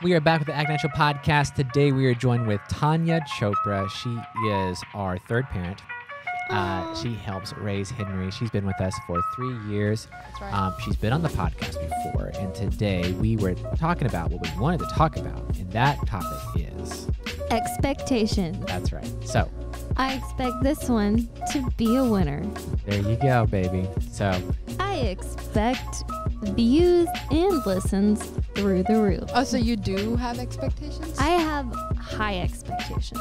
We are back with the Act Natural podcast. Today we are joined with Tanya Chopra. She is our third parent. She helps raise Henry. She's been with us for 3 years. That's right. She's been on the podcast before, and today we were talking about what we wanted to talk about, and that topic is expectation. That's right. So I expect this one to be a winner. there you go, baby. So I expect views and listens through the roof. Oh, so you do have expectations? I have high expectations.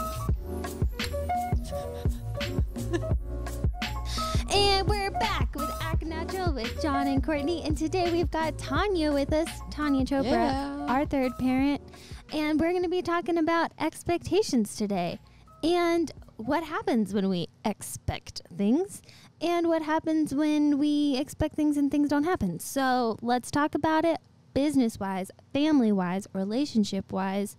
And we're back with Act Natural with John and Courtney. And today we've got Tanya with us, Tanya Chopra, Yeah. our third parent. And we're going to be talking about expectations today. And what happens when we expect things. And what happens when we expect things and things don't happen. So let's talk about it business-wise, family-wise, relationship-wise,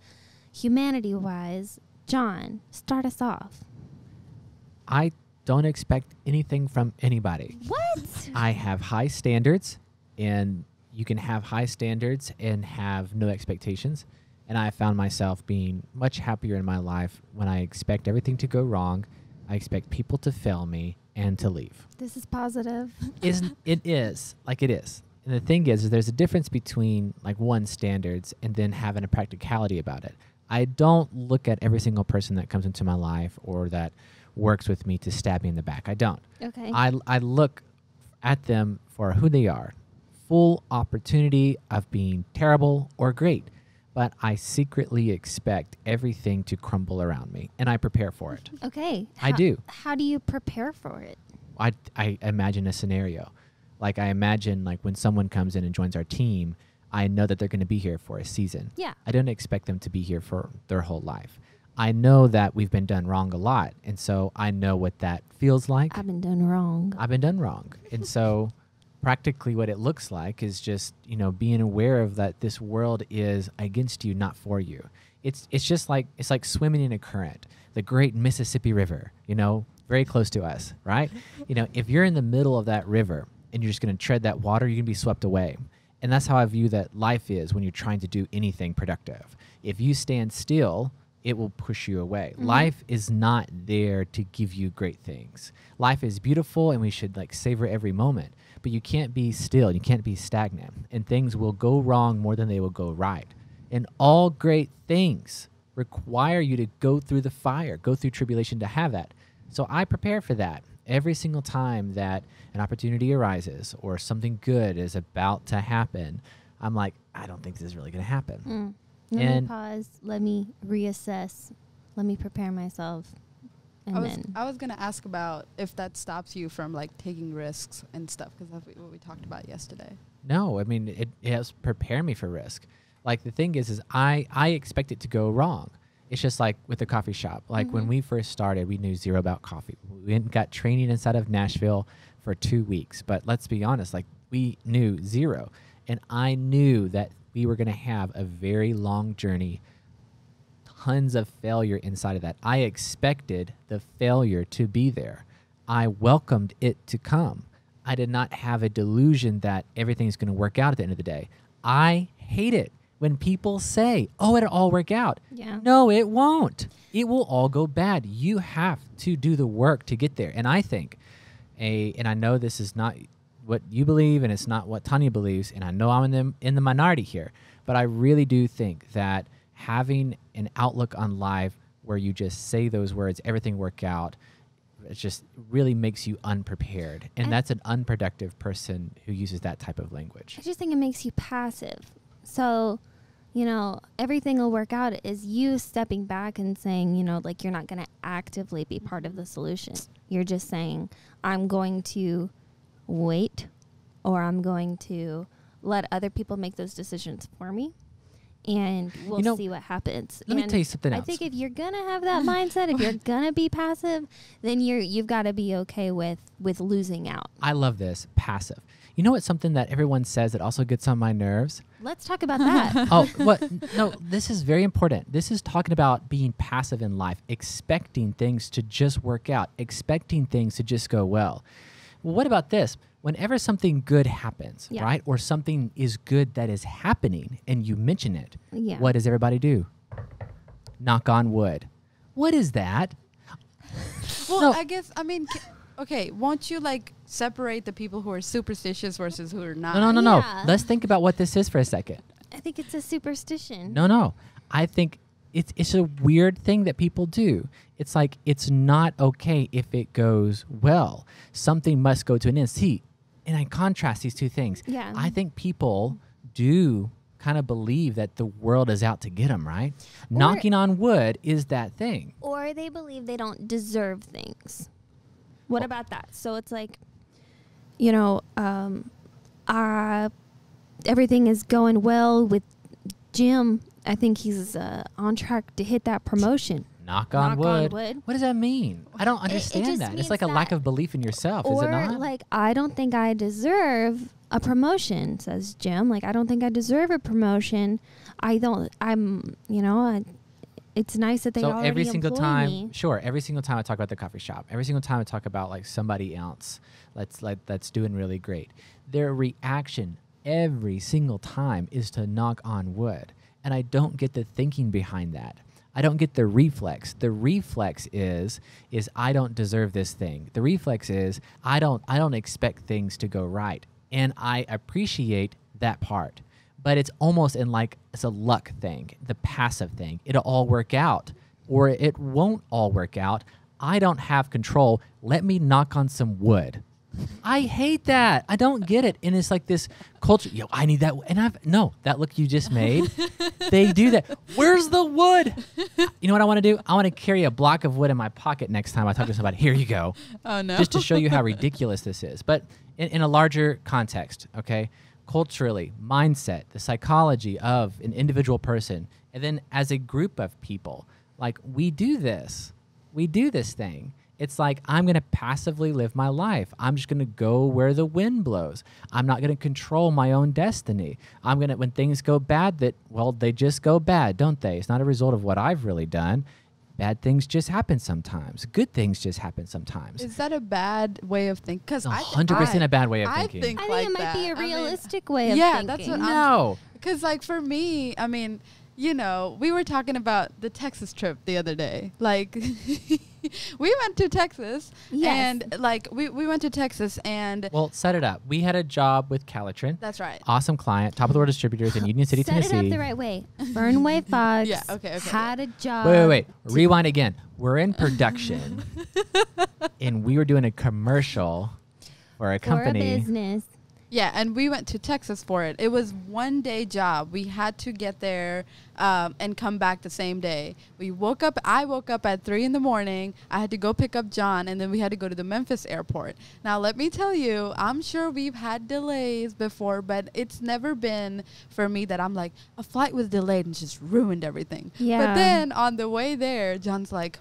humanity-wise. John, start us off. I don't expect anything from anybody. What? I have high standards, and you can have high standards and have no expectations. And I found myself being much happier in my life when I expect everything to go wrong. I expect people to fail me and to leave. This is positive. It is. And the thing is there's a difference between like one standards and then having a practicality about it. I don't look at every single person that comes into my life or that works with me to stab me in the back. I don't. Okay. I look at them for who they are. Full opportunity of being terrible or great. But I secretly expect everything to crumble around me, and I prepare for it. Okay. I do. How do you prepare for it? I imagine a scenario. Like I imagine like when someone comes in and joins our team, I know that they're going to be here for a season. Yeah. I don't expect them to be here for their whole life. I know that we've been done wrong a lot, and so I know what that feels like. I've been done wrong. I've been done wrong. And so practically what it looks like is just, being aware of that this world is against you, not for you. It's just like, it's like swimming in a current, the great Mississippi River, very close to us, right? If you're in the middle of that river and you're just going to tread that water, you're going to be swept away. And that's how I view that life is when you're trying to do anything productive. If you stand still, it will push you away. Mm-hmm. Life is not there to give you great things. Life is beautiful and we should savor every moment. But you can't be still. You can't be stagnant. And things will go wrong more than they will go right. And all great things require you to go through the fire, go through tribulation to have that. So I prepare for that. Every single time that an opportunity arises or something good is about to happen, I'm like, I don't think this is really going to happen. Let me pause. Let me reassess. Let me prepare myself. I was going to ask about if that stops you from taking risks and stuff, because that's what we talked about yesterday. No, I mean, it has prepared me for risk. The thing is I expect it to go wrong. It's just like with the coffee shop. When we first started, we knew zero about coffee. We got training inside of Nashville for 2 weeks. But let's be honest, we knew zero. And I knew that we were going to have a very long journey, tons of failure inside of that. I expected the failure to be there. I welcomed it to come. I did not have a delusion that everything's going to work out at the end of the day. I hate it when people say, oh, it'll all work out. Yeah. No, it won't. It will all go bad. You have to do the work to get there. And I think, and I know this is not what you believe and it's not what Tanya believes, and I know I'm in the minority here, but I really do think that having an outlook on life where you just say those words, everything work out, it just really makes you unprepared. And that's an unproductive person who uses that type of language. I just think it makes you passive. So, everything will work out is you stepping back and saying, you're not going to actively be part of the solution. You're just saying, I'm going to wait, or I'm going to let other people make those decisions for me, and we'll see what happens. Let me tell you something else. I think if you're going to have that mindset, if you're going to be passive, then you've got to be okay with losing out. I love this, passive. You know what's something that everyone says that also gets on my nerves? Let's talk about that. Oh, what? No, this is very important. This is talking about being passive in life, expecting things to just work out, expecting things to just go well. Well, what about this? whenever something good happens, Yeah. right? Or something is good that is happening and you mention it, Yeah. what does everybody do? Knock on wood. What is that? Well, No. I guess, I mean, okay, won't you like separate the people who are superstitious versus who are not? No. Yeah. Let's think about what this is for a second. I think it's a superstition. No. I think it's a weird thing that people do. It's like it's not okay if it goes well. Something must go to an end. See, and I contrast these two things. Yeah. I think people do kind of believe that the world is out to get them, right? Knocking on wood is that thing. Or they believe they don't deserve things. What about that? So it's like, you know, everything is going well with Jim. I think he's on track to hit that promotion. Knock on wood. wood. What does that mean? I don't understand just that. It's means like a lack that- of belief in yourself, Or is it not? like, I don't think I deserve a promotion, says Jim. Like, I don't think I deserve a promotion. It's nice that they So already every single employ time, me. sure, every single time I talk about the coffee shop, every single time I talk about like somebody else that's doing really great, their reaction every single time is to knock on wood. And I don't get the thinking behind that. I don't get the reflex. The reflex is I don't deserve this thing. The reflex is I don't expect things to go right. And I appreciate that part. But it's almost it's a luck thing, the passive thing. It'll all work out or it won't all work out. I don't have control. Let me knock on some wood. I hate that. I don't get it. And it's like this culture. Yo, I need that. And that look you just made. They do that. Where's the wood? You know what I want to do? I want to carry a block of wood in my pocket next time I talk to somebody. Here you go. Oh, no. Just to show you how ridiculous this is. But in a larger context, okay? Culturally, mindset, the psychology of an individual person, and then as a group of people, like we do this thing. It's like I'm going to passively live my life. I'm just going to go where the wind blows. I'm not going to control my own destiny. When things go bad, they just go bad, don't they? It's not a result of what I've really done. Bad things just happen sometimes. Good things just happen sometimes. Is that a bad way of thinking? Because 100% a bad way of thinking. I think I like think it might be a that. I mean, realistic way of yeah, thinking. that's what No. Because, like, for me, I mean, you know, we were talking about the Texas trip the other day. Like, we went to Texas. Yes. And, like, we went to Texas and... Well, set it up. We had a job with Calitrin. That's right. Awesome client, top of the world distributors in Union City, Set Tennessee. it up the right way. Fernway Fox Yeah, okay. had a job. Wait. Rewind again. We're in production, and we were doing a commercial for a For a company. business. Yeah, and we went to Texas for it. It was one-day job. We had to get there and come back the same day. I woke up at 3 in the morning. I had to go pick up John, and then we had to go to the Memphis airport. Now, let me tell you, I'm sure we've had delays before, but it's never been for me that I'm like, a flight was delayed and just ruined everything. Yeah. But then on the way there, John's like,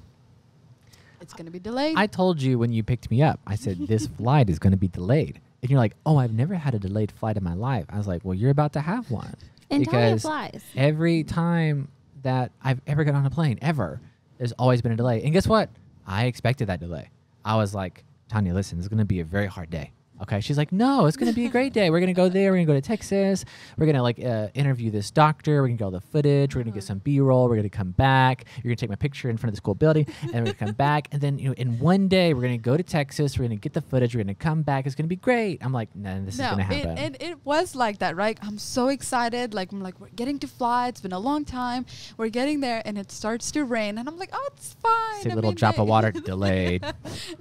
it's going to be delayed. I told you when you picked me up, I said, this flight is going to be delayed. And you're like, oh, I've never had a delayed flight in my life. I was like, well, you're about to have one. And Tanya because flies. every time that I've ever got on a plane, ever, there's always been a delay. And guess what? I expected that delay. I was like, Tanya, listen, this is going to be a very hard day. Okay. She's like, no, it's going to be a great day. We're going to go there. We're going to go to Texas. We're going to interview this doctor. We're going to get all the footage. We're going to get some B-roll. We're going to come back. You're going to take my picture in front of the school building, and we're going to come back. And then, in one day, we're going to go to Texas. We're going to get the footage. We're going to come back. It's going to be great. I'm like, no, this is going to happen. It was like that, right? I'm so excited. Like, we're getting to fly. It's been a long time. We're getting there, and it starts to rain. And I'm like, oh, it's fine. See a little drop of water delayed.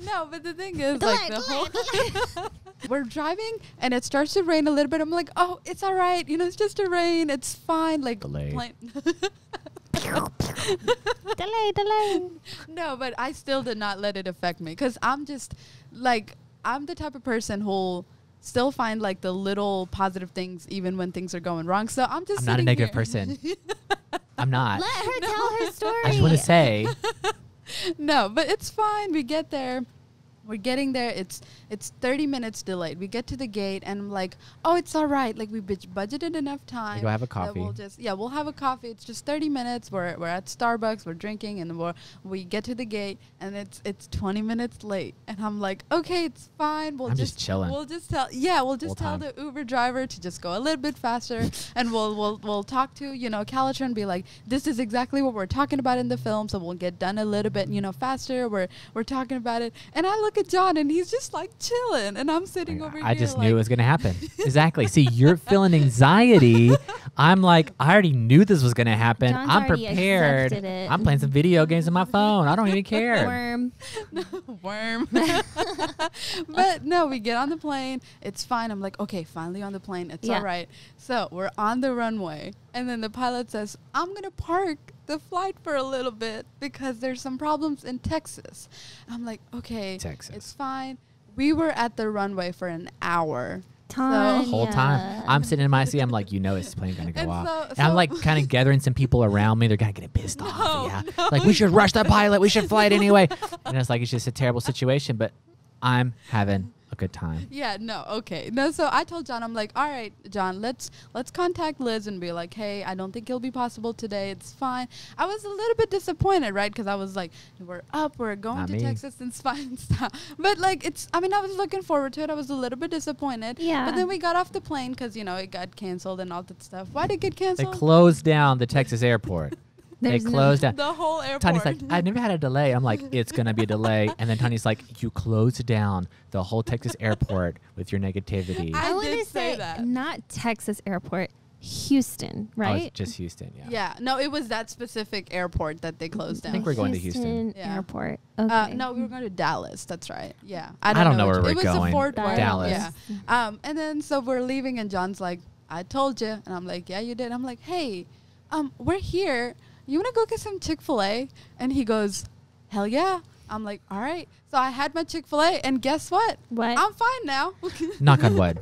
No, but the thing is, we're driving, and it starts to rain a little bit. I'm like, oh, it's all right. It's just a rain. It's fine. Like, Delayed. Delay. No, but I still did not let it affect me, because I'm just like, I'm the type of person who'll still find like the little positive things even when things are going wrong. So I'm not a negative person. I'm not. Let her tell her story. I just want to say, No, but it's fine. We get there. We're getting there. It's 30 minutes delayed. We get to the gate, and I'm like, oh, it's all right. Like, we budgeted enough time. We go have a that coffee. We'll have a coffee. It's just 30 minutes. We're at Starbucks. We're drinking, and we get to the gate, and it's 20 minutes late. And I'm like, okay, it's fine. I'm just chilling. We'll just tell the Uber driver to just go a little bit faster, and we'll talk to Calitrin and be like, this is exactly what we're talking about in the film, so we'll get done a little bit faster. We're talking about it, and I look at John, and he's just like chilling, and I'm sitting over here. I just knew it was going to happen. Exactly. See, you're feeling anxiety. I'm like, I already knew this was going to happen. John's I'm already prepared. accepted it. I'm playing some video games on my phone. I don't even care. Worm. But no, we get on the plane. It's fine. I'm like, okay, finally on the plane. It's all right. So we're on the runway, and then the pilot says, I'm going to park the flight for a little bit because there's some problems in Texas. I'm like, okay, Texas. It's fine. We were at the runway for an hour. Tanya. The whole time. I'm sitting in my seat. I'm like, this plane going to go And off. so- And I'm like kind of gathering some people around me. They're kind of getting pissed off. Yeah. Like, we should rush that pilot. We should fly it anyway. And it's like, it's just a terrible situation, but I'm having a good time. Yeah, no, okay. No, so I told John, I'm like, all right, John, let's contact Liz and be like, hey, I don't think it'll be possible today. It's fine. I was a little bit disappointed, right? Because I was like, we're going Not to me. Texas, and it's fine. Stop. But like, I was looking forward to it. I was a little bit disappointed. Yeah. But then we got off the plane because, it got canceled and all that stuff. Why did it get They canceled? closed down the Texas airport. They closed down. The whole airport. Tanya's like, I never had a delay. I'm like, it's going to be a delay. And then Tanya's like, you closed down the whole Texas airport with your negativity. I I want did to say say that. not Texas Airport, Houston, Oh, right? it's just Houston, yeah. Yeah, no, it was that specific airport that they closed down. I think we're going to Houston. Yeah. Airport. Okay. No, we were going to Dallas. That's right. Yeah. I don't know where we're it was going. A Fort Worth. Dallas. Yeah. And then so we're leaving, and John's like, I told you. And I'm like, yeah, you did. I'm like, hey, we're here. You want to go get some Chick-fil-A? And he goes, hell yeah. I'm like, all right. So I had my Chick-fil-A, and guess what? What? I'm fine now. Knock on wood.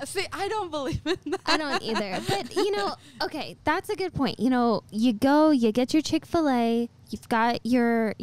See, I don't believe in that. I don't either. But, okay, that's a good point. You go, you get your Chick-fil-A, you've got your,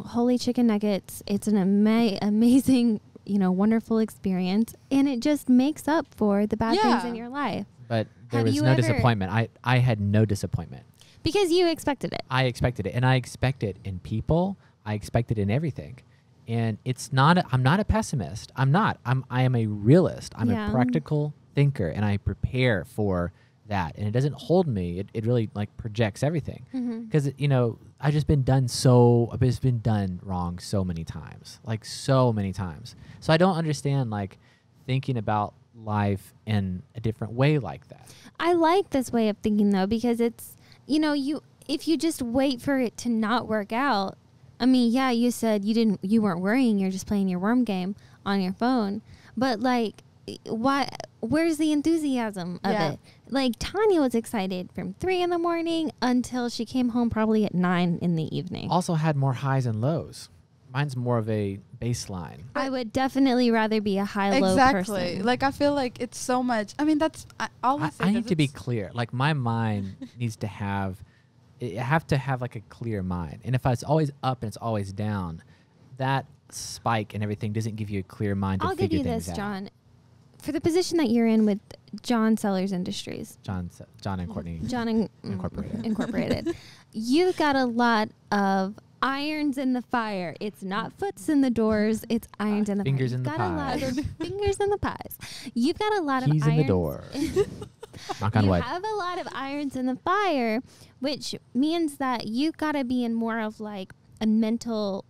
holy chicken nuggets. It's an amazing, wonderful experience. And it just makes up for the bad things in your life. But there Have was you no ever- disappointment. I had no disappointment. Because you expected it. I expected it. And I expect it in people. I expect it in everything. And I'm not a pessimist. I am a realist. I'm a practical thinker, and I prepare for that. And it doesn't hold me. It really like projects everything. Because, I've just been done wrong so many times. Like so many times. So I don't understand like thinking about life in a different way like that. I like this way of thinking, though, because it's, if you just wait for it to not work out, I mean, yeah, you said you weren't worrying, you're just playing your worm game on your phone. But like, where's the enthusiasm of it? Like, Tanya was excited from 3 a.m. until she came home probably at 9 p.m. Also had more highs and lows. Mine's more of a baseline. I would definitely rather be a high-low Exactly. person. Like, I feel like it's so much. I mean, that's I need to be clear. Like my mind needs to have like a clear mind. And if it's always up and it's always down, that spike and everything doesn't give you a clear mind to I'll give figure you things this, out. John. For the position that you're in with John Sellers Industries, John and Courtney John Incorporated, you've got a lot of irons in the fire. It's not foots in the doors. It's irons in the fingers fire. in the You've got a lot pies. of fingers in the pies. You've got a lot of Keys irons in the door. Knock on you wood. have a lot of irons in the fire, which means that you've got to be in more of like a mental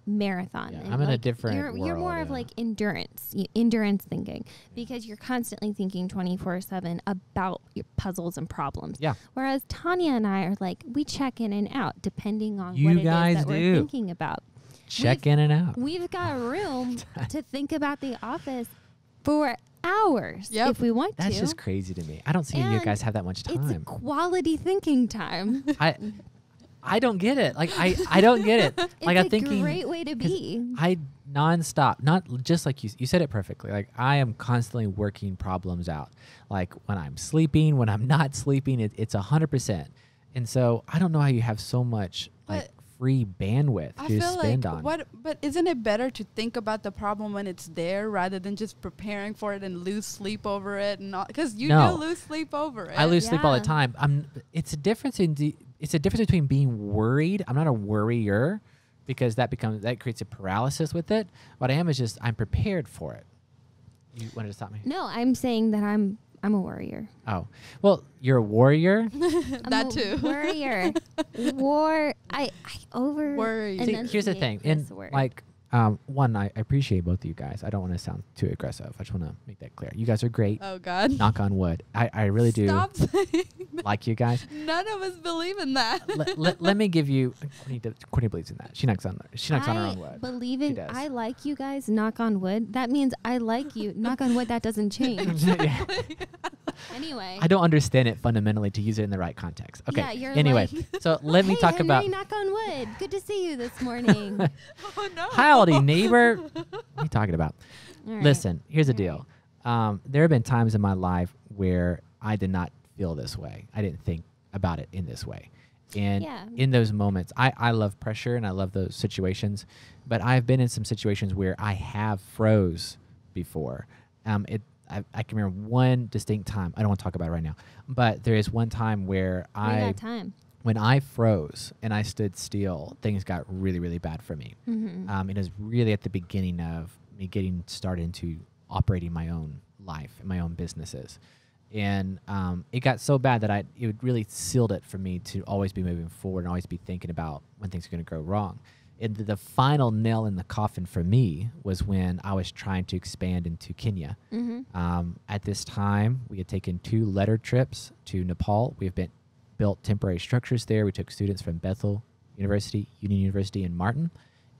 marathon. Yeah, and I'm in a like different You're more world, of yeah. like endurance thinking, because you're constantly thinking 24/7 about your puzzles and problems. Yeah. Whereas Tanya and I are like, we check in and out depending on You what it is guys that do. we're thinking about. Check in and out. We've got room to think about The Office for hours Yep. if we want That's to. just crazy to me. I don't see you And guys have that much It's a time. quality thinking time. I don't get it. Like I don't get it. Like It's I'm thinking great way to be. I nonstop, not just like you said it perfectly. Like I am constantly working problems out. Like when I'm sleeping, when I'm not sleeping, it's 100%. And so I don't know how you have so much like free bandwidth I to feel spend like on. but isn't it better to think about the problem when it's there rather than just preparing for it and lose sleep over it and all? Because you No. do lose sleep over it. I lose sleep all the Yeah. time. It's a difference between being worried. I'm not a worrier because that creates a paralysis with it. What I am is just I'm prepared for it. You wanted to stop me? No, I'm saying that I'm a warrior. Oh, well, you're a warrior. That I'm a too. Warrior. I over Worry. See, here's the thing, and this word. like, one, I appreciate both of you guys. I don't want to sound too aggressive. I just want to make that clear. You guys are great. Oh God. Knock on wood. I really do Stop saying like you guys. None of us believe in that. Let me give you. Courtney believes in that. She knocks on her own wood. believe She in. does. I like you guys. Knock on wood. That means I like you. Knock on wood. That doesn't change. Yeah. Anyway. I don't understand it fundamentally to use it in the right context. Okay. Yeah, you're anyway, like, so let me hey, talk Henry, about. knock on wood. Good to see you this morning. Oh no. Howdy, neighbor. What are you talking about? All right. Listen, here's the All deal. There have been times in my life where I did not feel this way. I didn't think about it in this way. And Yeah. in those moments, I love pressure and I love those situations. But I've been in some situations where I have froze before. I can remember one distinct time. I don't want to talk about it right now. But there is one time where We got time. when I froze and I stood still, things got really, really bad for me. Mm-hmm. It was really at the beginning of me getting started into operating my own life and my own businesses. And it got so bad that it really sealed it for me to always be moving forward and always be thinking about when things are going to go wrong. And the final nail in the coffin for me was when I was trying to expand into Kenya. Mm-hmm. At this time, we had taken 2 letter trips to Nepal. We have built temporary structures there. We took students from Bethel University, Union University, and Martin,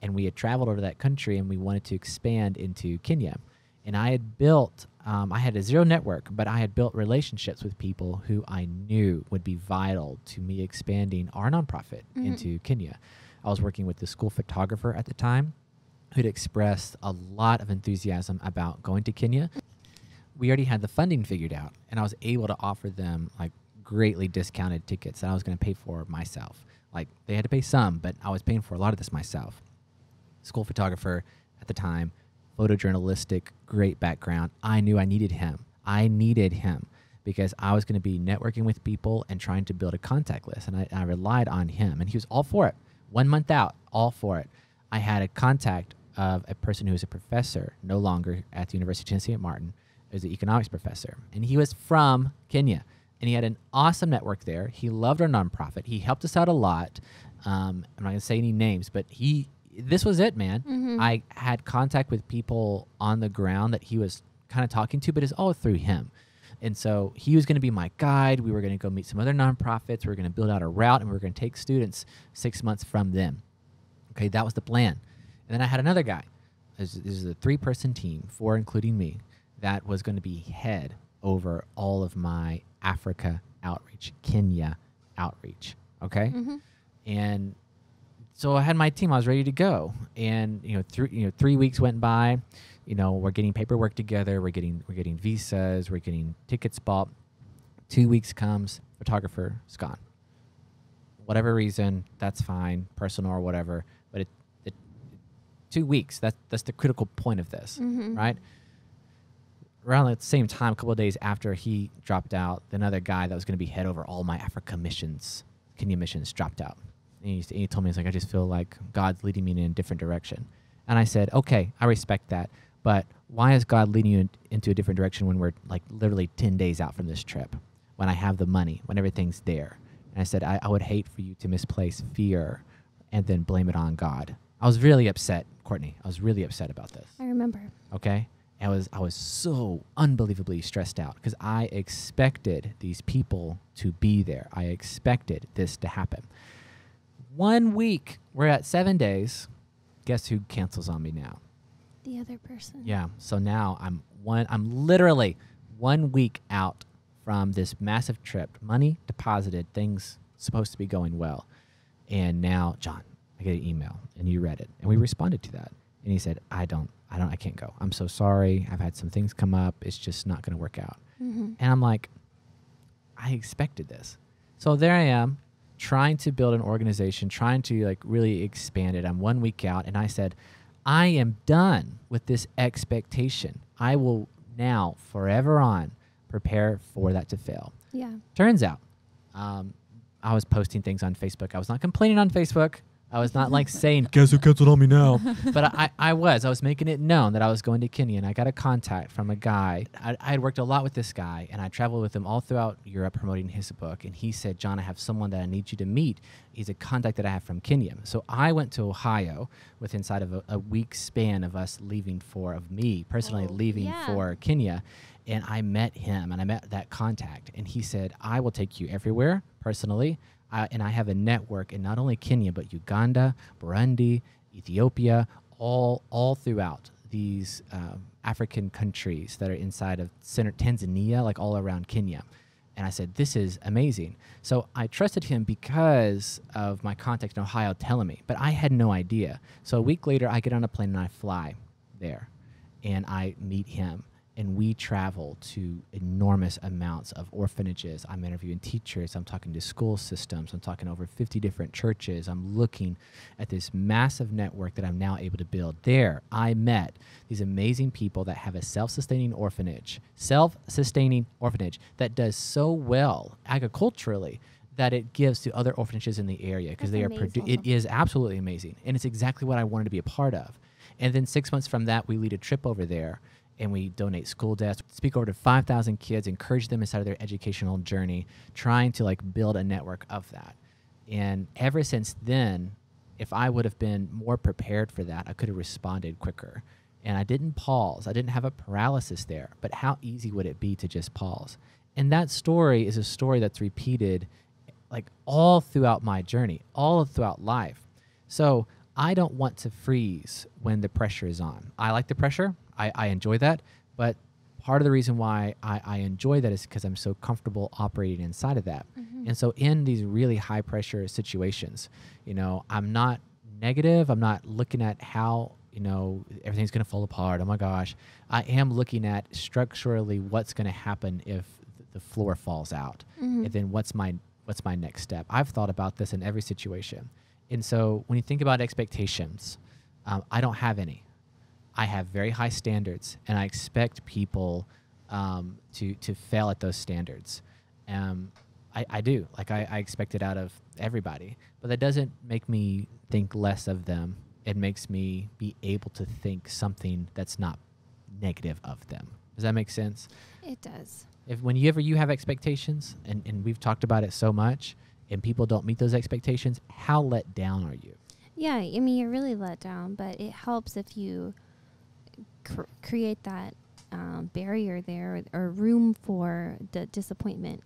and we had traveled over that country, and we wanted to expand into Kenya. And I had built, I had a zero network, but I had built relationships with people who I knew would be vital to me expanding our nonprofit into Kenya. I was working with the school photographer at the time who'd expressed a lot of enthusiasm about going to Kenya. We already had the funding figured out, and I was able to offer them like greatly discounted tickets that I was going to pay for myself. Like they had to pay some, but I was paying for a lot of this myself. School photographer at the time, photojournalistic, great background. I knew I needed him. I needed him because I was going to be networking with people and trying to build a contact list, and I relied on him, and he was all for it. 1 month out, all for it. I had a contact of a person who was a professor, no longer at the University of Tennessee at Martin. He was an economics professor, and he was from Kenya, and he had an awesome network there. He loved our nonprofit. He helped us out a lot. I'm not going to say any names, but this was it, man. Mm-hmm. I had contact with people on the ground that he was kind of talking to, but it's all through him. And so he was going to be my guide. We were going to go meet some other nonprofits. We were going to build out a route, and we were going to take students 6 months from them. Okay, that was the plan. And then I had another guy. This is a 3-person team, 4 including me, that was going to be head over all of my Africa outreach, Kenya outreach. Okay, Mm-hmm. and so I had my team. I was ready to go, and 3 weeks went by. We're getting paperwork together. We're getting visas. We're getting tickets bought. 2 weeks comes, photographer is gone. Whatever reason, that's fine, personal or whatever. But 2 weeks. That's the critical point of this, Mm-hmm. right? Around the same time, a couple of days after he dropped out, another guy that was going to be head over all my Africa missions, Kenya missions, dropped out. And he told me, he's like, I just feel like God's leading me in a different direction. And I said, okay, I respect that. But why is God leading you into a different direction when we're like literally 10 days out from this trip, when I have the money, when everything's there? And I said, I would hate for you to misplace fear and then blame it on God. I was really upset, Courtney. I was really upset about this. I remember. Okay? I was so unbelievably stressed out because I expected these people to be there. I expected this to happen. 1 week, we're at 7 days. Guess who cancels on me now? The other person. Yeah. So now I'm literally 1 week out from this massive trip. Money deposited, things supposed to be going well. And now, John, I get an email, and you read it, and we responded to that. And he said, I can't go. I'm so sorry. I've had some things come up. It's just not going to work out. Mm-hmm. And I'm like, I expected this. So there I am, trying to build an organization, trying to like really expand it. I'm 1 week out, and I said, I am done with this expectation. I will now, forever on, prepare for that to fail. Yeah. Turns out, I was posting things on Facebook. I was not complaining on Facebook. I was not like saying, guess who canceled on me now? But I was making it known that I was going to Kenya, and I got a contact from a guy. I had worked a lot with this guy, and I traveled with him all throughout Europe promoting his book. And he said, John, I have someone that I need you to meet. He's a contact that I have from Kenya. So I went to Ohio with inside of a week span of us leaving of me personally leaving for Kenya. And I met him, and I met that contact. And he said, I will take you everywhere personally. And I have a network in not only Kenya, but Uganda, Burundi, Ethiopia, all throughout these African countries that are inside of Tanzania, like all around Kenya. And I said, this is amazing. So I trusted him because of my contact in Ohio telling me, but I had no idea. So a week later, I get on a plane and I fly there, and I meet him. And we travel to enormous amounts of orphanages. I'm interviewing teachers. I'm talking to school systems. I'm talking over 50 different churches. I'm looking at this massive network that I'm now able to build. There, I met these amazing people that have a self-sustaining orphanage that does so well agriculturally that it gives to other orphanages in the area because they are it is absolutely amazing. And it's exactly what I wanted to be a part of. And then 6 months from that, we lead a trip over there. And we donate school desks, speak over to 5,000 kids, encourage them inside of their educational journey, trying to like build a network of that. And ever since then, if I would have been more prepared for that, I could have responded quicker. And I didn't pause. I didn't have a paralysis there. But how easy would it be to just pause? And that story is a story that's repeated like all throughout my journey, all throughout life. So I don't want to freeze when the pressure is on. I like the pressure. I enjoy that. But part of the reason why I enjoy that is because I'm so comfortable operating inside of that. Mm-hmm. And so in these really high pressure situations, you know, I'm not negative. I'm not looking at how, you know, everything's going to fall apart. Oh my gosh. I am looking at structurally what's going to happen if the floor falls out. Mm-hmm. And then what's my next step? I've thought about this in every situation. And so when you think about expectations, I don't have any. I have very high standards, and I expect people to fail at those standards. I do. Like I expect it out of everybody. But that doesn't make me think less of them. It makes me be able to think something that's not negative of them. Does that make sense? It does. Whenever you have expectations, and we've talked about it so much, and people don't meet those expectations, how let down are you? Yeah, I mean, you're really let down, but it helps if you create that barrier there or room for the disappointment,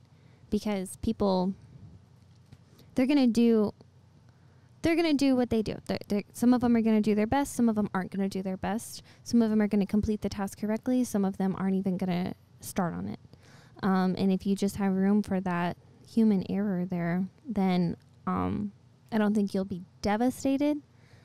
because people, they're gonna do what they do. Some of them are going to do their best. Some of them aren't going to do their best. Some of them are going to complete the task correctly. Some of them aren't even going to start on it. And if you just have room for that human error there, then I don't think you'll be devastated.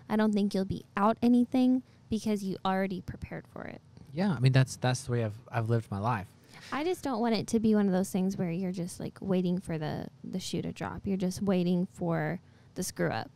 I don't think you'll be out anything because you already prepared for it. Yeah, I mean, that's the way I've lived my life. I just don't want it to be one of those things where you're just like waiting for the shoe to drop. You're just waiting for the screw up.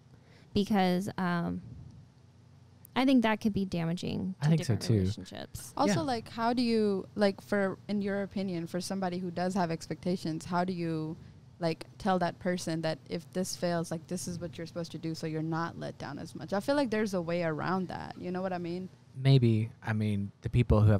Because I think that could be damaging to different relationships. Also, like, how do you, like, in your opinion, for somebody who does have expectations, how do you, like, tell that person that if this fails, like, this is what you're supposed to do so you're not let down as much? I feel like there's a way around that. You know what I mean? Maybe. I mean, the people who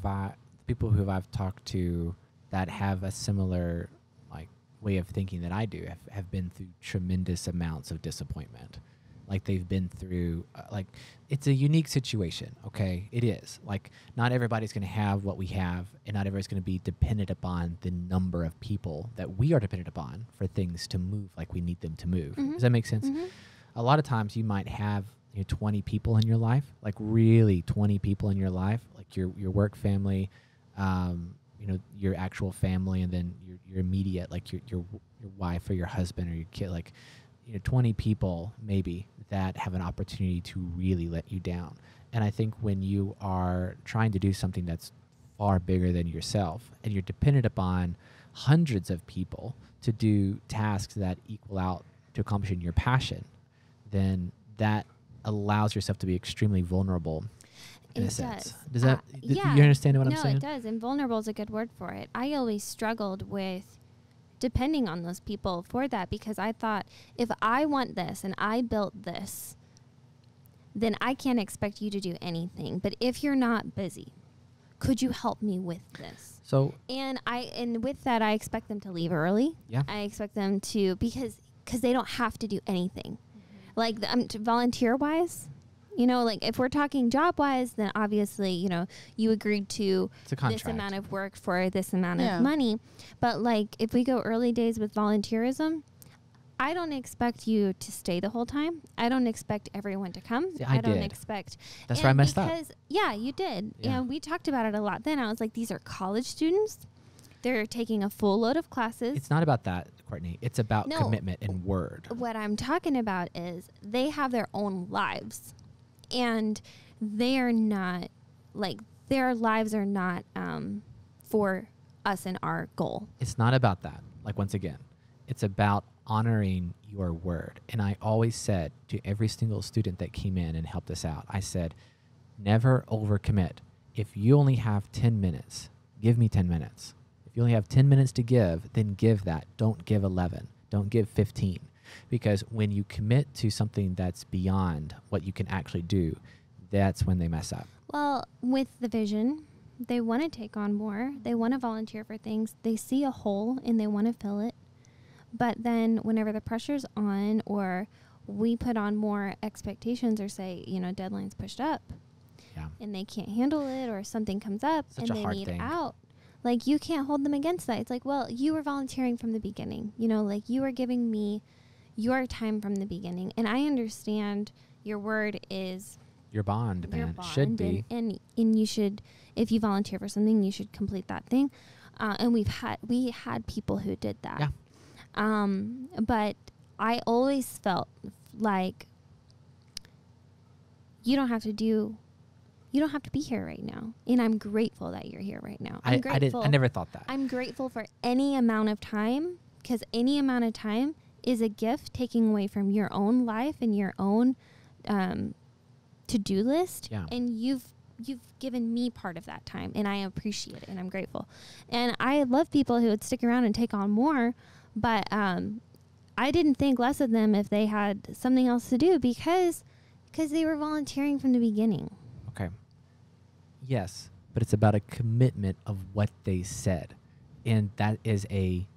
I've talked to that have a similar, like, way of thinking that I do have been through tremendous amounts of disappointment. Like they've been through, like it's a unique situation, okay? It is. Like not everybody's going to have what we have, and not everybody's going to be dependent upon the number of people that we are dependent upon for things to move like we need them to move. Mm-hmm. Does that make sense? Mm-hmm. A lot of times you might have 20 people in your life, like really 20 people in your life, like your work family, your actual family, and then your immediate, like your wife or your husband or your kid, like 20 people maybe that have an opportunity to really let you down. And I think when you are trying to do something that's far bigger than yourself and you're dependent upon hundreds of people to do tasks that equal out to accomplishing your passion, then that allows yourself to be extremely vulnerable in a sense. Does that, you understand what I'm saying? No, it does. And vulnerable is a good word for it. I always struggled with depending on those people for that, because I thought, if I want this and I built this, then I can't expect you to do anything. But if you're not busy, could you help me with this? So, and with that, I expect them to leave early. Yeah. I expect them to, because they don't have to do anything. Like volunteer wise, you know, like if we're talking job wise, then obviously, you know, you agreed to this amount of work for this amount of money. But like if we go early days with volunteerism, I don't expect you to stay the whole time. I don't expect everyone to come. See, I don't expect. That's where I messed up. Yeah, you did. Yeah. And we talked about it a lot then. I was like, these are college students. They're taking a full load of classes. It's not about that, Courtney. It's about commitment and word. What I'm talking about is they have their own lives. And they are not, like, their lives are not for us and our goal. It's not about that. Like, once again, it's about honoring your word. And I always said to every single student that came in and helped us out, I said, never overcommit. If you only have 10 minutes, give me 10 minutes. If you only have 10 minutes to give, then give that. Don't give 11. Don't give 15. Because when you commit to something that's beyond what you can actually do, that's when they mess up. Well, with the vision, they want to take on more. They want to volunteer for things. They see a hole and they want to fill it. But then whenever the pressure's on, or we put on more expectations, or say, you know, deadlines pushed up, and they can't handle it, or something comes up and they need out, like, you can't hold them against that. It's like, well, you were volunteering from the beginning. You know, like, you were giving me your time from the beginning. And I understand your word is your bond, man. Should be. And you should, if you volunteer for something, you should complete that thing. And we had people who did that. Yeah. But I always felt like you don't have to be here right now. And I'm grateful that you're here right now. I'm grateful. I never thought that. I'm grateful for any amount of time, because any amount of time is a gift taking away from your own life and your own to-do list. Yeah. And you've given me part of that time, and I appreciate it, and I'm grateful. And I love people who would stick around and take on more, but I didn't think less of them if they had something else to do, because they were volunteering from the beginning. Okay. Yes, but it's about a commitment of what they said. And that's a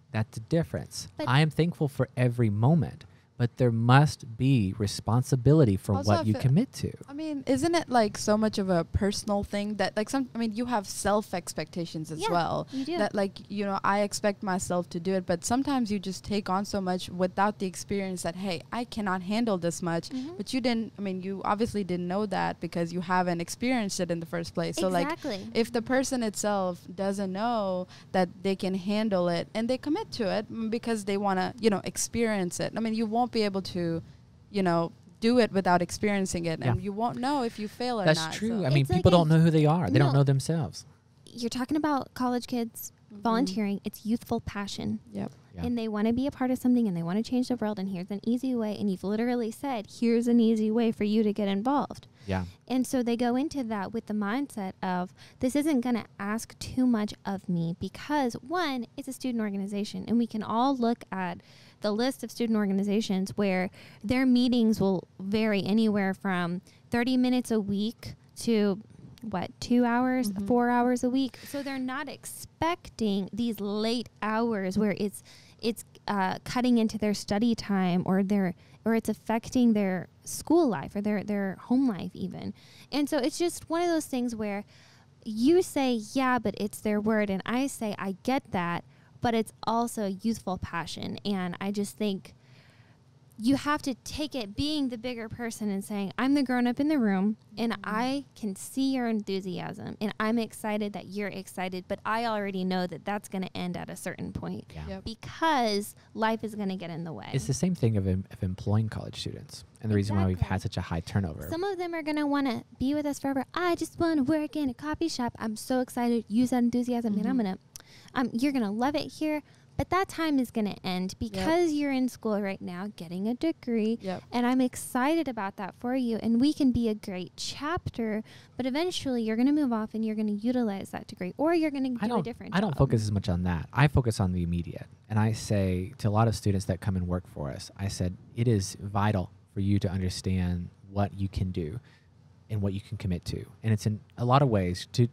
difference. But I am thankful for every moment, but there must be responsibility for Also, what you commit to. I mean, isn't it like so much of a personal thing that, like, you have self expectations as well. You do. That, like, you know, I expect myself to do it, but sometimes you just take on so much without the experience that, hey, I cannot handle this much. But you obviously didn't know that because you haven't experienced it in the first place. So Exactly. like, if the person itself doesn't know that they can handle it and they commit to it because they want to, you know, experience it. I mean, you won't be able to, you know, do it without experiencing it, and you won't know if you fail or not. That's true. So. I mean, It's people like don't know who they are. They don't know themselves. You're talking about college kids volunteering. It's youthful passion. Yep. Yeah. And they want to be a part of something, and they want to change the world, and here's an easy way. And you've literally said, here's an easy way for you to get involved. Yeah. And so they go into that with the mindset of, this isn't going to ask too much of me, because one, it's a student organization, and we can all look at the list of student organizations where their meetings will vary anywhere from 30 minutes a week to 2 hours, 4 hours a week. So they're not expecting these late hours where it's cutting into their study time, or it's affecting their school life or their home life even. And so it's just one of those things where you say, yeah, but it's their word. And I say, I get that, but it's also youthful passion. And I just think you have to take it being the bigger person and saying, I'm the grown up in the room, and I can see your enthusiasm, and I'm excited that you're excited, but I already know that that's going to end at a certain point because life is going to get in the way. It's the same thing of employing college students, and the reason why we've had such a high turnover. Some of them are going to want to be with us forever. I just want to work in a coffee shop. I'm so excited. Use that enthusiasm, and you're going to love it here. But that time is going to end because you're in school right now getting a degree. Yep. And I'm excited about that for you. And we can be a great chapter, but eventually you're going to move off and you're going to utilize that degree, or you're going to do a different job. I don't focus as much on that. I focus on the immediate. And I say to a lot of students that come and work for us, I said, it is vital for you to understand what you can do and what you can commit to. And it's in a lot of ways, to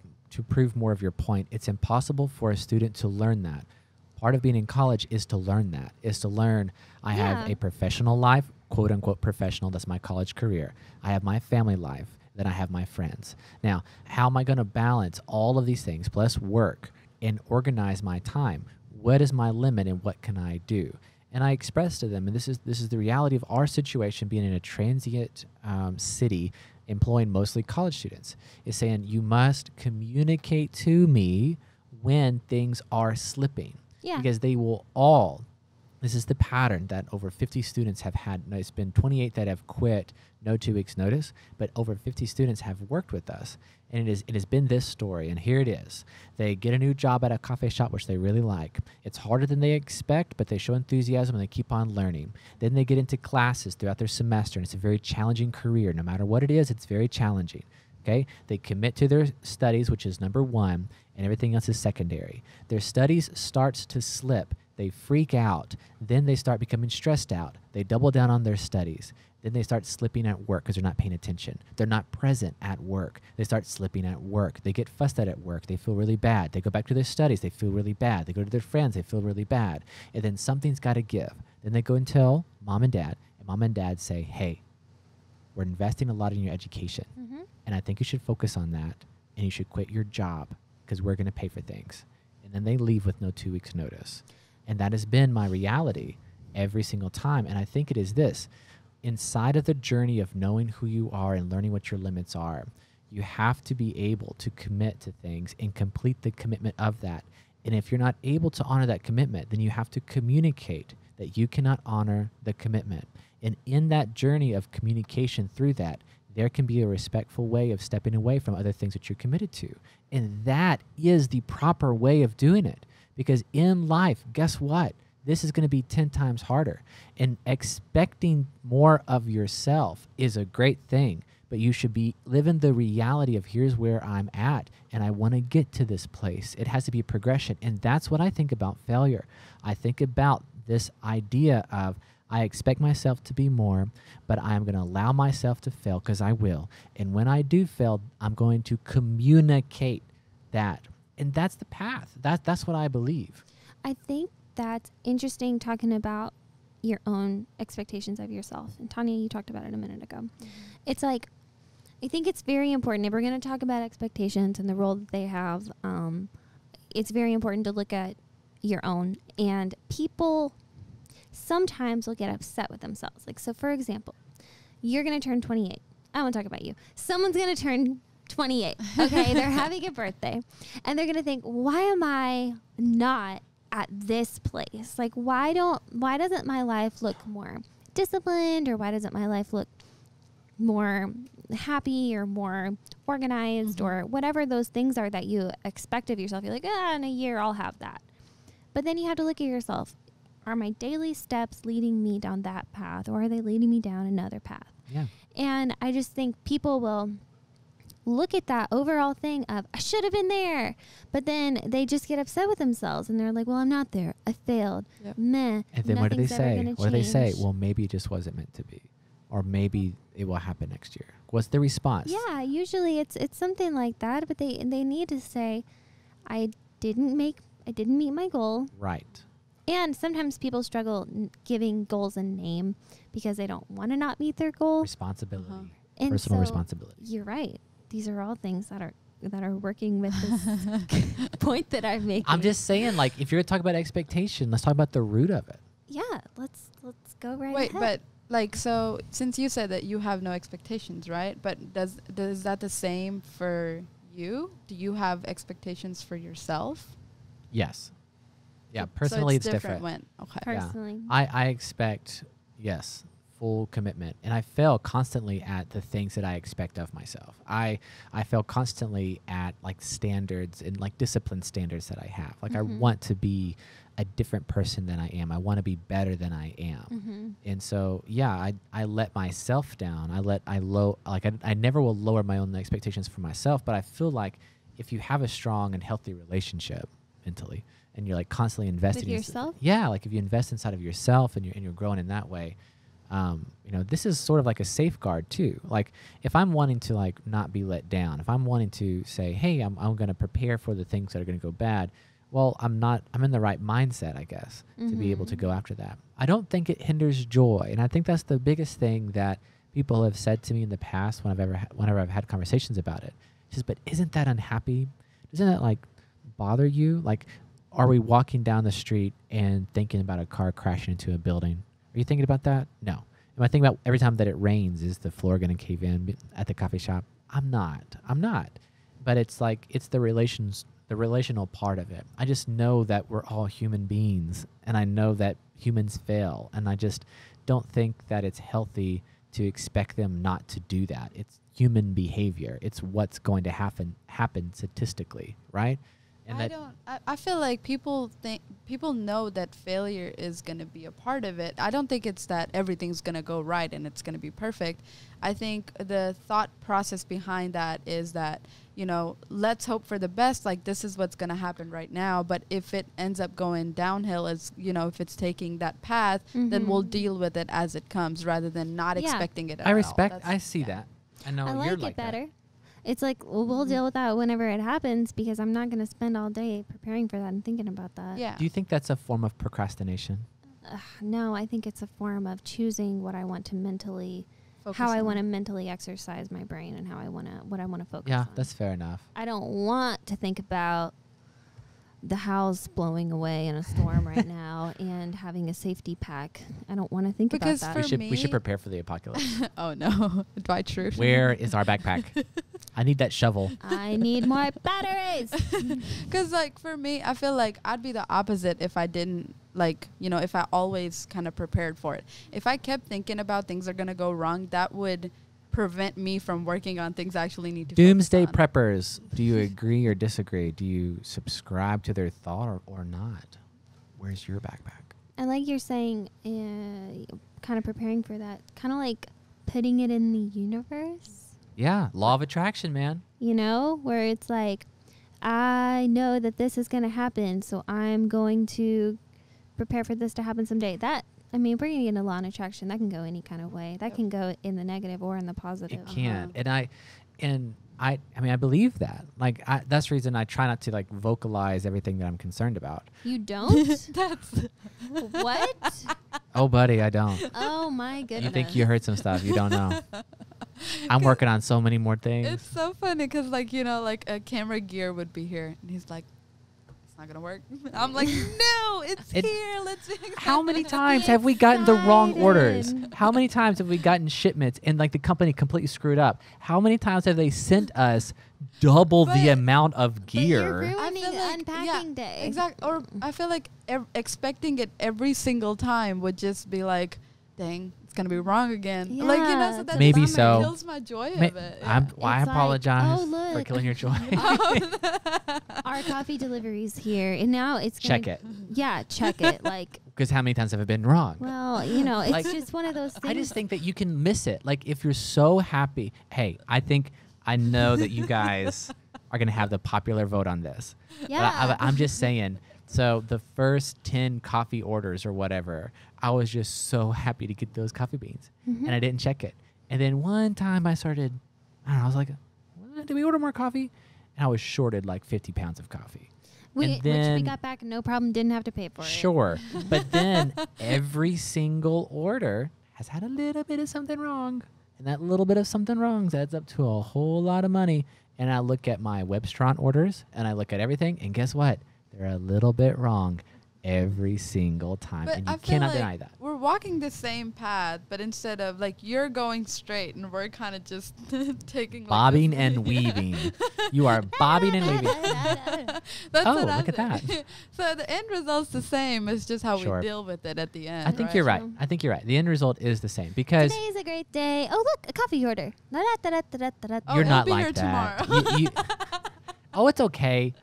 prove more of your point, it's impossible for a student to learn that. Part of being in college is to learn that, is to learn I have a professional life, quote unquote professional, that's my college career. I have my family life, then I have my friends. Now, how am I going to balance all of these things plus work and organize my time? What is my limit and what can I do? And I express to them, and this is the reality of our situation being in a transient city, employing mostly college students, is saying you must communicate to me when things are slipping. Yeah. Because they will all, this is the pattern that over 50 students have had. No, it's been 28 that have quit, no 2 weeks notice, but over 50 students have worked with us. And it has been this story, and here it is. They get a new job at a coffee shop, which they really like. It's harder than they expect, but they show enthusiasm and they keep on learning. Then they get into classes throughout their semester, and it's a very challenging career. No matter what it is, it's very challenging. Okay, they commit to their studies, which is number one, and everything else is secondary. Their studies starts to slip. They freak out. Then they start becoming stressed out. They double down on their studies. Then they start slipping at work because they're not paying attention. They're not present at work. They start slipping at work. They get fussed at work. They feel really bad. They go back to their studies. They feel really bad. They go to their friends. They feel really bad. And then something's got to give. Then they go and tell mom and dad say, hey, we're investing a lot in your education. Mm-hmm. And I think you should focus on that, and you should quit your job because we're going to pay for things. And then they leave with no 2 weeks notice. And that has been my reality every single time. And I think it is this. Inside of the journey of knowing who you are and learning what your limits are, you have to be able to commit to things and complete the commitment of that. And if you're not able to honor that commitment, then you have to communicate that you cannot honor the commitment. And in that journey of communication through that, there can be a respectful way of stepping away from other things that you're committed to. And that is the proper way of doing it. Because in life, guess what? This is going to be 10 times harder. And expecting more of yourself is a great thing. But you should be living the reality of here's where I'm at, and I want to get to this place. It has to be a progression. And that's what I think about failure. I think about this idea of I expect myself to be more, but I'm going to allow myself to fail because I will. And when I do fail, I'm going to communicate that. And that's the path. That's what I believe. I think that's interesting, talking about your own expectations of yourself. And Tanya, you talked about it a minute ago. Mm-hmm. It's like, I think it's very important. If we're going to talk about expectations and the role that they have, it's very important to look at your own. And people sometimes will get upset with themselves. Like, so for example, you're going to turn 28. I want to talk about you. Someone's going to turn 28. Okay. They're having a birthday and they're going to think, why am I not at this place? Like, why doesn't my life look more disciplined, or why doesn't my life look more happy or more organized, or whatever those things are that you expect of yourself? You're like, in a year I'll have that. But then you have to look at yourself. Are my daily steps leading me down that path, or are they leading me down another path? Yeah. And I just think people will look at that overall thing of, I should have been there. But then they just get upset with themselves and they're like, well, I'm not there. I failed. Yep. Meh. And then what do they say? What do they say? Well, maybe it just wasn't meant to be. Or maybe it will happen next year. What's the response? Yeah, usually it's something like that, but they need to say, I didn't meet my goal. Right. And sometimes people struggle giving goals a name because they don't want to not meet their goal. Responsibility. And personal so responsibility. You're right. These are all things that are working with this point that I'm making. I'm just saying, like, if you're going to talk about expectation, let's talk about the root of it. Yeah, let's go right Wait, ahead. but like, so since you said that you have no expectations, right? But does that the same for you? Do you have expectations for yourself? Yes. Yeah, personally, so it's different. Okay. Personally. Yeah. I expect, yes, full commitment, and I fail constantly at the things that I expect of myself. I fail constantly at like standards and like discipline standards that I have. Like I want to be a different person than I am. I want to be better than I am. And so, yeah, I let myself down. I never will lower my own expectations for myself, but I feel like if you have a strong and healthy relationship mentally, and you're like constantly investing with yourself. Yeah, like if you invest inside of yourself and you're growing in that way, this is sort of like a safeguard too. Like if I'm wanting to like not be let down, if I'm wanting to say, hey, I'm going to prepare for the things that are going to go bad. Well, I'm in the right mindset, I guess, to be able to go after that. I don't think it hinders joy, and I think that's the biggest thing that people have said to me in the past whenever I've had conversations about it. Just, but isn't that unhappy? Doesn't that like bother you? Like, are we walking down the street and thinking about a car crashing into a building? Are you thinking about that? No. Am I thinking about every time that it rains, is the floor going to cave in at the coffee shop? I'm not. But it's like, it's the relational part of it. I just know that we're all human beings, and I know that humans fail, and I just don't think that it's healthy to expect them not to do that. It's human behavior. It's what's going to happen statistically, right? And I feel like people know that failure is going to be a part of it. I don't think it's that everything's going to go right and it's going to be perfect. I think the thought process behind that is that, let's hope for the best. Like, this is what's going to happen right now. But if it ends up going downhill, if it's taking that path, then we'll deal with it as it comes rather than not expecting it at all. I see that. I know I you're like like it better. that. It's like, we'll deal with that whenever it happens, because I'm not going to spend all day preparing for that and thinking about that. Yeah. Do you think that's a form of procrastination? No, I think it's a form of choosing what I want to mentally, I want to mentally exercise my brain, and what I want to focus on. Yeah, that's fair enough. I don't want to think about the house blowing away in a storm right now and having a safety pack. I don't want to think about that. We should prepare for the apocalypse. Oh no, by truth. Where is our backpack? I need that shovel. I need more batteries. Because like for me, I feel like I'd be the opposite if I didn't if I always kind of prepared for it. If I kept thinking about things are going to go wrong, that would prevent me from working on things I actually need to Doomsday focus on. preppers, do you agree or disagree? Do you subscribe to their thought or not? Where's your backpack? I like you're saying, kind of preparing for that, kind of like putting it in the universe. Yeah, law of attraction, man. Where it's like, I know that this is going to happen, so I'm going to prepare for this to happen someday. We're going to get into law of attraction. That can go any kind of way. That can go in the negative or in the positive. It can. And I believe that. Like, that's the reason I try not to like vocalize everything that I'm concerned about. You don't? That's what? Oh, buddy, I don't. Oh my goodness. You think you heard some stuff. You don't know. I'm working on so many more things. It's so funny because a camera gear would be here, and he's like, it's not gonna work. I'm like, no, it's here. Let's. How many times have we gotten the wrong orders? How many times have we gotten shipments and like the company completely screwed up? How many times have they sent us double the amount of gear? But you're ruining unpacking day. Exactly. Or I feel like expecting it every single time would just be like, dang, it's gonna be wrong again. Yeah, so that maybe just so. kills my joy of it. Yeah. I apologize like, for killing your joy. Our coffee delivery's here, and now it's Check it. Yeah, check it. Like, because how many times have it been wrong? well, it's Like, just one of those things. I just think that you can miss it. Like, if you're so happy, hey, I know that you guys are gonna have the popular vote on this. Yeah. But I'm just saying. So the first 10 coffee orders or whatever, I was just so happy to get those coffee beans, and I didn't check it. And then one time I started, I was like, did we order more coffee? And I was shorted like 50 pounds of coffee. Which we got back, no problem, didn't have to pay for it. Sure. But then every single order has had a little bit of something wrong. And that little bit of something wrong adds up to a whole lot of money. And I look at my Webstron orders and I look at everything. And guess what? They're a little bit wrong every single time. But and you I feel cannot like deny that. We're walking the same path, but instead of like you're going straight and we're kind of just taking bobbing like and weaving. You are bobbing and weaving. That's Oh, what I look at think. that. So the end result's the same. It's just how Sure. we deal with it at the end. I think right? you're right. I think you're right. The end result is the same because Today's a great day. Oh, look, a coffee order. Da-da-da-da-da-da-da. Oh, you're it'll not be like here that. tomorrow. Oh, it's okay.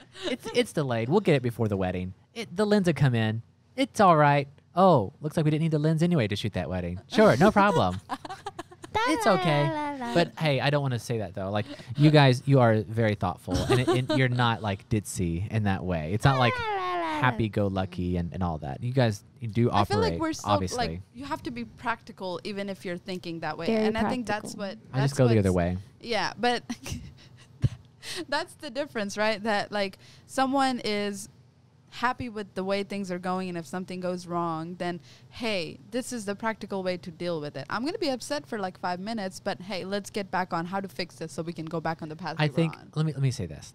It's delayed. We'll get it before the wedding. The lens will come in. It's all right. Oh, looks like we didn't need the lens anyway to shoot that wedding. Sure, no problem. It's okay. But hey, I don't want to say that though. Like you guys, you are very thoughtful, and you're not like ditzy in that way. It's not like happy-go-lucky and all that. You guys, you do I operate. feel like we're so obviously. like you have to be practical even if you're thinking that way, Very and I think that's practical. what I just go the other what's- way. Yeah, but that's the difference, right? That like someone is happy with the way things are going, and if something goes wrong, then hey, this is the practical way to deal with it. I'm gonna be upset for like 5 minutes, but hey, let's get back on how to fix this so we can go back on the path I we were think on. let me say this.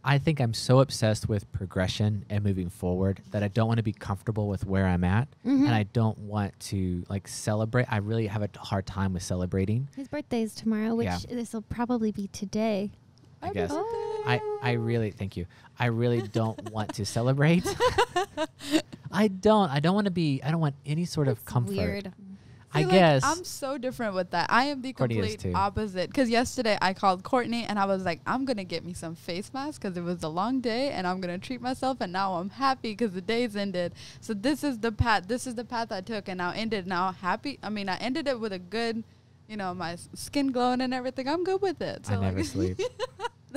I think I'm so obsessed with progression and moving forward that I don't want to be comfortable with where I'm at, and I don't want to like celebrate. I really have a hard time with celebrating. His birthday's tomorrow, which Yeah. this will probably be today. I guess. Oh. I really thank you. I really don't want to celebrate. I don't want to be. I don't want any sort of That's comfort. weird. I See, like, guess. I'm so different with that. I am the Courtney is complete too. opposite. Because yesterday I called Courtney and I was like, I'm going to get me some face masks because it was a long day and I'm going to treat myself. And now I'm happy because the day's ended. So this is the path. This is the path I took and now ended. Now happy. I mean, I ended it with a good, my skin glowing and everything. I'm good with it. So I never like, sleep.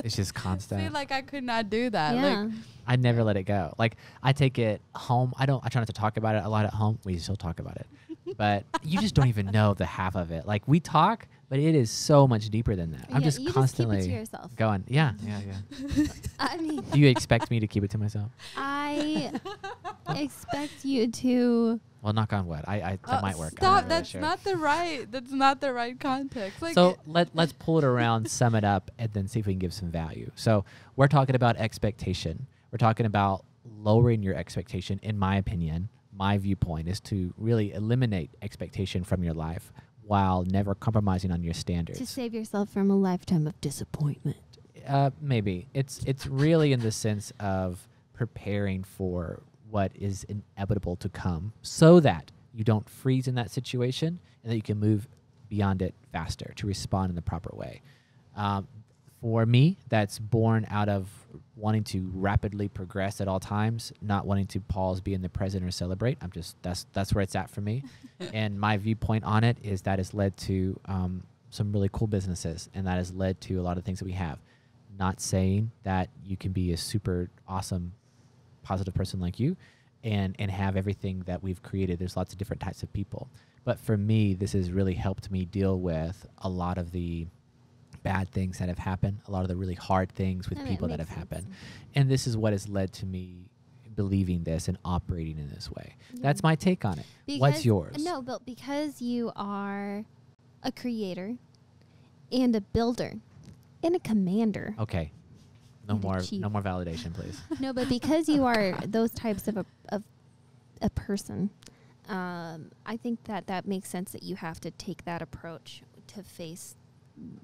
It's just constant. See, like I could not do that. Yeah. Like, I never let it go. Like I take it home. I try not to talk about it a lot at home. We still talk about it. But you just don't even know the half of it. Like we talk, but it is so much deeper than that. I'm Yeah, just you constantly just keep it to yourself. going, yeah. I mean, Do you expect me to keep it to myself? I expect you to. Well, knock on wood. That might work. I'm Stop. not really That's sure. not the right. That's not the right context. Like, So let's pull it around, sum it up, and then see if we can give some value. So we're talking about expectation. We're talking about lowering your expectation. In my opinion, my viewpoint is to really eliminate expectation from your life while never compromising on your standards. To save yourself from a lifetime of disappointment. Maybe it's really in the sense of preparing for what is inevitable to come, so that you don't freeze in that situation and that you can move beyond it faster to respond in the proper way. For me, that's born out of wanting to rapidly progress at all times, not wanting to pause, be in the present, or celebrate. That's where it's at for me. And my viewpoint on it is that has led to some really cool businesses, and that has led to a lot of things that we have. Not saying that you can be a super awesome, positive person like you and have everything that we've created. There's lots of different types of people. But for me, this has really helped me deal with a lot of the bad things that have happened, a lot of the really hard things with That people that makes have sense. happened. And this is what has led to me believing this and operating in this way. That's my take on it. What's yours? No, but because you are a creator and a builder and a commander. Okay. No And a more chief. no more validation, please. No, but because you are those types of a person, I think that makes sense that you have to take that approach to face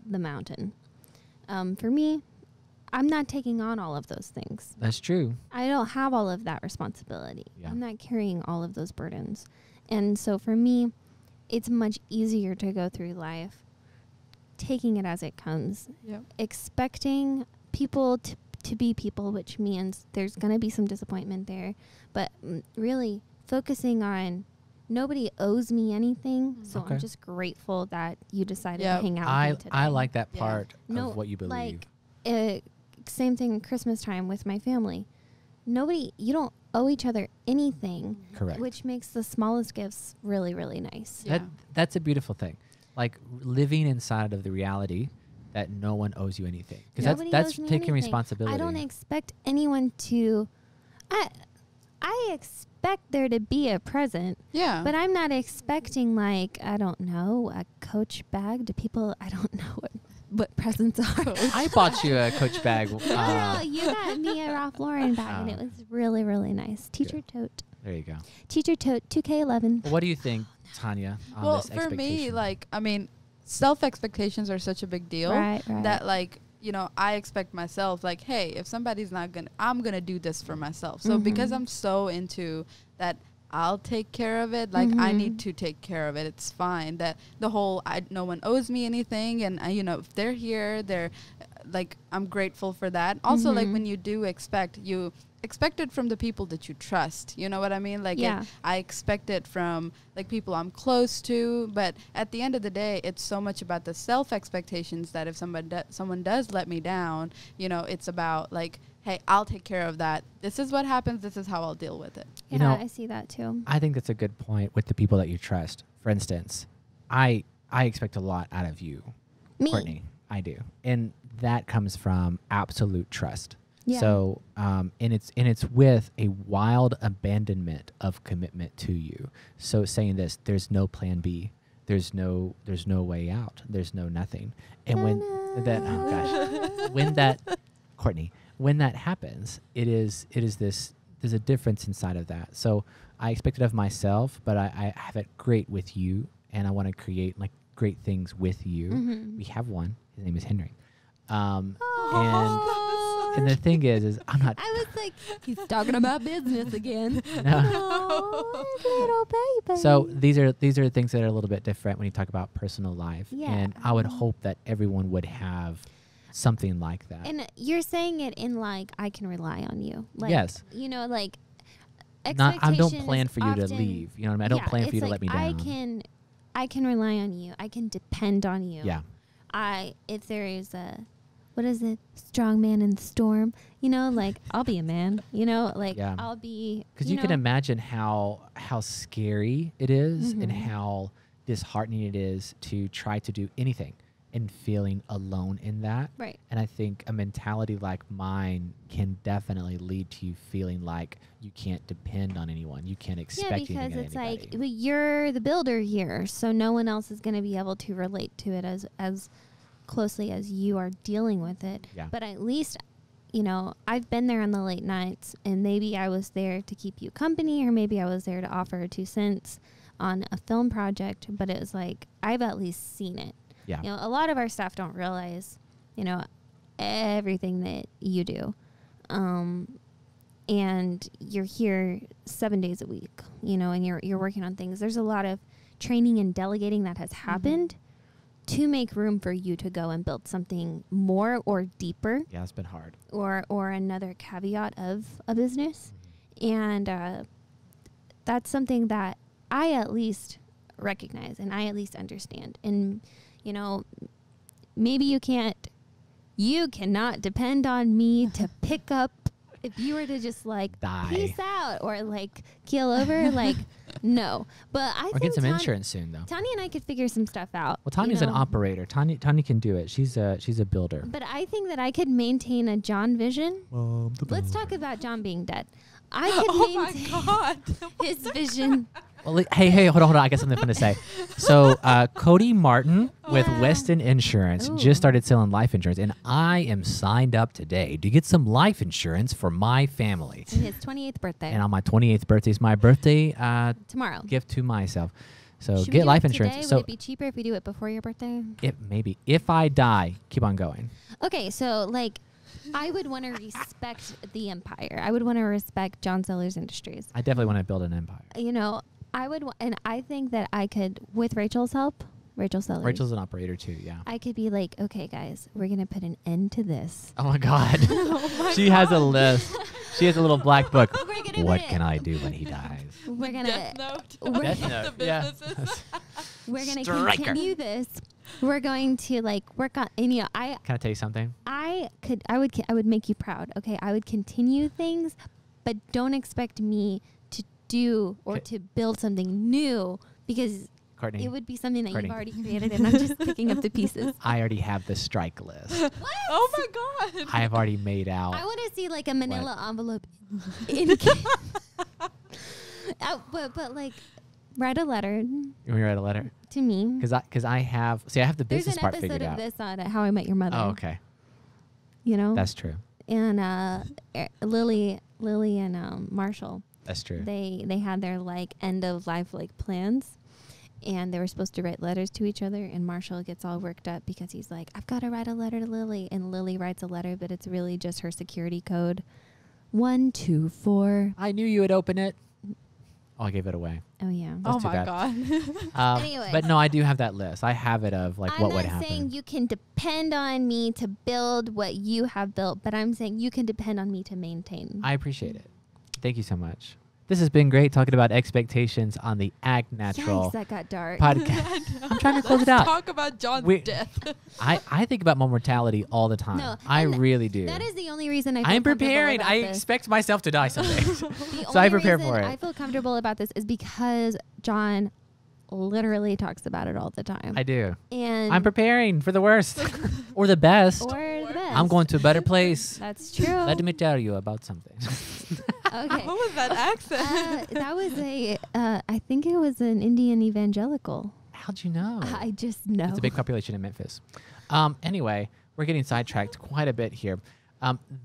the mountain. For me, I'm not taking on all of those things. That's true. I don't have all of that responsibility. Yeah. I'm not carrying all of those burdens. And so for me, it's much easier to go through life taking it as it comes, Yep. expecting people to be people, which means there's going to be some disappointment there. But really focusing on nobody owes me anything. So Okay. I'm just grateful that you decided Yep. to hang out I with me today. I like that Yeah. part No, of what you believe. like same thing Christmas time with my family. You don't owe each other anything. Correct. Which makes the smallest gifts really, really nice. Yeah. That's a beautiful thing. Like living inside of the reality that no one owes you anything. Because Nobody that's owes me taking anything. responsibility. I don't expect anyone to. I expect there to be a present, Yeah. but I'm not expecting like I don't know a Coach bag. Do people? I don't know what presents are. I bought you a Coach bag. No, you got me a Ralph Lauren bag, and it was really, really nice. Teacher tote. There you go. Teacher tote 2K11. Well, what do you think? Tanya, on Well, this for me, expectation? like, I mean, self expectations are such a big deal Right. that, like, you know, I expect myself, like, hey, if somebody's not gonna, I'm gonna do this for myself. So because I'm so into that, I'll take care of it. Like, I need to take care of it. It's fine. That the whole, no one owes me anything, and you know, if they're here, they're like, I'm grateful for that. Also, like, when you do expect, you expect it from the people that you trust. You know what I mean? Like, I expect it from, like, people I'm close to. But at the end of the day, it's so much about the self expectations that if someone does let me down, you know, it's about, like, hey, I'll take care of that. This is what happens. This is how I'll deal with it. Yeah, You know, I see that too. I think that's a good point with the people that you trust. For instance, I expect a lot out of you, Me. Courtney. I do, and that comes from absolute trust. Yeah. So, and it's with a wild abandonment of commitment to you. So saying this, there's no plan B. There's no way out. There's no nothing. And when that, oh gosh, when that, Courtney, when that happens, it is this, there's a difference inside of that. So I expect it of myself, but I have it great with you, and I want to create like great things with you. We have one. His name is Henry. And the thing is I'm not. I was like, he's talking about business again. No. Oh, little baby. So these are things that are a little bit different when you talk about personal life. Yeah. And I would hope that everyone would have something like that. And you're saying it in like, I can rely on you. Like, Yes. You know, like, Not, I don't plan expectations for you to often- leave. You know what I mean? I don't plan for you to it's let me like, down. I can rely on you. I can depend on you. Yeah. If there is a, what is it? Strong man in the storm. You know, like, I'll be a man. You know, like, Yeah. I'll be. Because you can imagine how scary it is and Mm-hmm. how disheartening it is to try to do anything and feeling alone in that. Right. And I think a mentality like mine can definitely lead to you feeling like you can't depend on anyone. You can't expect anything because out of it's anybody. like, well, you're the builder here, so no one else is going to be able to relate to it as closely as you are dealing with it. Yeah. But at least, you know, I've been there on the late nights, and maybe I was there to keep you company, or maybe I was there to offer 2 cents on a film project, but it was like, I've at least seen it. Yeah. You know, a lot of our staff don't realize, you know, everything that you do. And you're here 7 days a week, you know, and you're working on things. There's a lot of training and delegating that has happened to make room for you to go and build something more or deeper, Yeah, it's been hard. or another caveat of a business. And that's something that I at least recognize and I at least understand. And, you know, maybe you cannot depend on me to pick up. If you were to just like Die. peace out or like keel over, like no. But I Or think get some insurance soon, though. Tanya and I could figure some stuff out. Well, Tanya's you an know? operator. Tanya can do it. She's a builder. But I think that I could maintain a John vision. Let's talk about John being dead. I could maintain his vision. Well, hey, hold on. I got something fun to say. So, Cody Martin with Weston Insurance Ooh. just started selling life insurance, and I am signed up today to get some life insurance for my family. And his 28th birthday. And on my 28th birthday is my birthday Tomorrow. gift to myself. So Should we get do life it insurance. Today? So Would it be cheaper if we do it before your birthday? maybe if I die, keep on going. Okay, so like, I would want to respect the empire. I would want to respect John Sellers Industries. I definitely want to build an empire. You know, I would, and I think that I could, with Rachel's help, Rachel Sellers. Rachel's an operator too. Yeah. I could be like, okay, guys, we're gonna put an end to this. Oh my God. She has a list. She has a little black book. We're gonna What put can I do when he dies? We're gonna Death Note. we're, Death Note. Yeah. we're gonna Striker. continue this. We're going to like work on, and you know, Can I tell you something? I would make you proud. Okay, I would continue things, but don't expect me to do or to build something new, because Courtney. it would be something that Courtney. you've already created, and I'm just picking up the pieces. I already have the strike list. Oh my God. I have already made out. I want to see like a manila envelope. But like, write a letter You want me to write a letter? to me. Because I have the There's business an part episode figured of out. this on How I Met Your Mother. Oh, okay. You know, That's true. and Lily and Marshall. That's true. They had their like end of life like plans, and they were supposed to write letters to each other, and Marshall gets all worked up because he's like, I've got to write a letter to Lily, and Lily writes a letter, but it's really just her security code. 1, 2, 4. I knew you would open it. Oh, I gave it away. Oh, yeah. That's Oh too my bad. God. Anyway. But no, I do have that list. I have it of like what would I'm not saying happen. you can depend on me to build what you have built, but I'm saying you can depend on me to maintain. I appreciate it. Thank you so much. This has been great talking about expectations on the Act Natural Yikes, that got dark. podcast. I'm trying to close it out. Talk about John's We- death. I think about my mortality all the time. No, I and really do. That is the only reason I feel I'm comfortable preparing. about I this. expect myself to die someday. The So I only prepare reason for it. I feel comfortable about this is because John literally talks about it all the time. I do. And I'm preparing for the worst or the best. or the best. I'm going to a better place. That's true. Let me tell you about something. Okay. What was that accent? That was I think it was an Indian evangelical. How'd you know? I just know. It's a big population in Memphis. Anyway, we're getting sidetracked quite a bit here.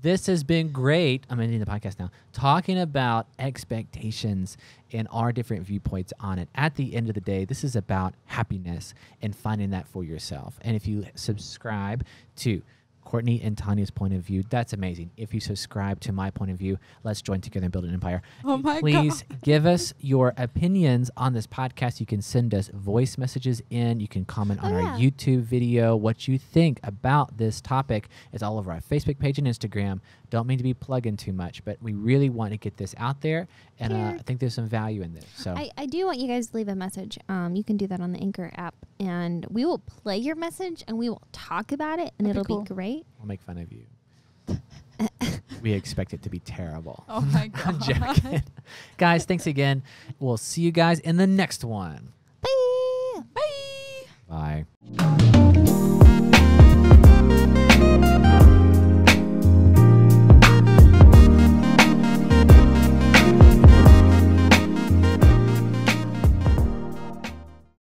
This has been great. I'm ending the podcast now. Talking about expectations and our different viewpoints on it. At the end of the day, this is about happiness and finding that for yourself. And if you subscribe to Courtney and Tanya's point of view, that's amazing. If you subscribe to my point of view, let's join together and build an empire. Oh my Please give us your opinions on this podcast. You can send us voice messages in. You can comment on our YouTube video. What you think about this topic is all over our Facebook page and Instagram. Don't mean to be plugging too much, but we really want to get this out there. And I think there's some value in this. So I do want you guys to leave a message. You can do that on the Anchor app, and we will play your message and we will talk about it, and That'd be it'll cool. be great. I'll make fun of you. We expect it to be terrible. Oh my I'm God. joking. Guys, thanks again. We'll see you guys in the next one. Bye. Bye. Bye.